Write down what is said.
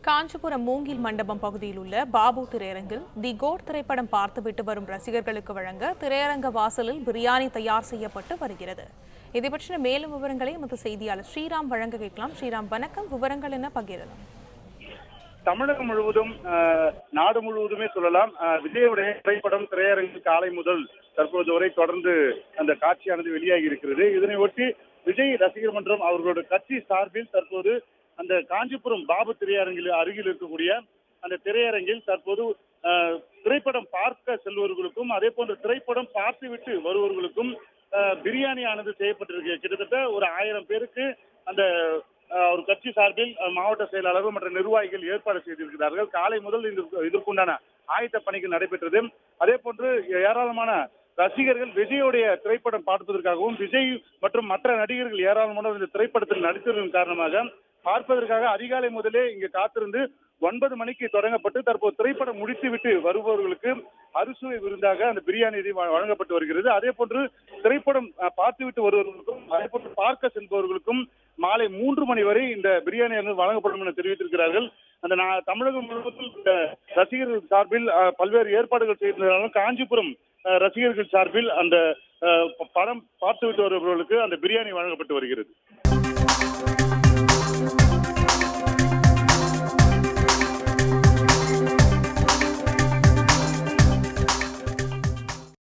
காஞ்சிபுரம் மூங்கில் மண்டபம் பகுதியில் உள்ள பாபு திரையரங்கில் தி கோட் திரைப்படம் பார்த்துவிட்டு வரும் ரசிகர்களுக்கு வழங்க திரையரங்க வாசலில் பிரியாணி தயார் செய்யப்பட்டு வருகிறது. இதை பற்றின மேலும் விவரங்களை எமது செய்தியாளர் ஸ்ரீராம் வழங்க கேட்கலாம். ஸ்ரீராம், வணக்கம். விவரங்கள் என்ன பகிரலாம்? தமிழகம் முழுவதும் நாடு முழுவதுமே சொல்லலாம், விஜயுடைய திரைப்படம் திரையரங்கில் காலை முதல் தற்போது வரை தொடர்ந்து அந்த காட்சியானது வெளியாகி இருக்கிறது. இதனை ஒட்டி விஜய் ரசிகர் மன்றம் அவர்களுடைய கட்சி சார்பில் தற்போது அந்த காஞ்சிபுரம் பாபு திரையரங்கில் அருகில் இருக்கக்கூடிய அந்த திரையரங்கில் தற்போது திரைப்படம் பார்க்க செல்வர்களுக்கும் அதே போன்ற திரைப்படம் பார்த்துவிட்டு வருவர்களுக்கும் பிரியாணியானது செய்யப்பட்டிருக்கு. கிட்டத்தட்ட ஒரு 1000 பேருக்கு அந்த ஒரு கட்சி சார்பில் மாவட்ட செயலாளர்கள் மற்றும் நிர்வாகிகள் ஏற்பாடு செய்திருக்கிறார்கள். காலை முதல் இதற்குண்டான ஆயத்த பணிகள் நடைபெற்றது. அதே போன்று ஏராளமான ரசிகர்கள் விஜயுடைய திரைப்படம் பார்ப்பதற்காகவும் விஜய் மற்றும் மற்ற நடிகர்கள் ஏராளமான இந்த திரைப்படத்தில் நடித்ததன் காரணமாக பார்ப்பதற்காக அதிகாலை முதலே இங்கு காத்திருந்து 9 மணிக்கு தொடங்கப்பட்டு தற்போது திரைப்படம் முடித்துவிட்டு வருபவர்களுக்கு அறுசுவை விருந்தாக அந்த பிரியாணி வழங்கப்பட்டு வருகிறது. அதே போன்று திரைப்படம் பார்த்துவிட்டு வருபவர்களுக்கும் அதே போன்று பார்க்க செல்பவர்களுக்கும் மாலை 3 மணி வரை இந்த பிரியாணி வழங்கப்படும் என தெரிவித்திருக்கிறார்கள். அந்த தமிழகம் முழுவதும் ரசிகர்கள் சார்பில் பல்வேறு ஏற்பாடுகள் செய்திருந்தாலும் காஞ்சிபுரம் ரசிகர்கள் சார்பில் அந்த படம் பார்த்துவிட்டு வருபவர்களுக்கு அந்த பிரியாணி வழங்கப்பட்டு வருகிறது.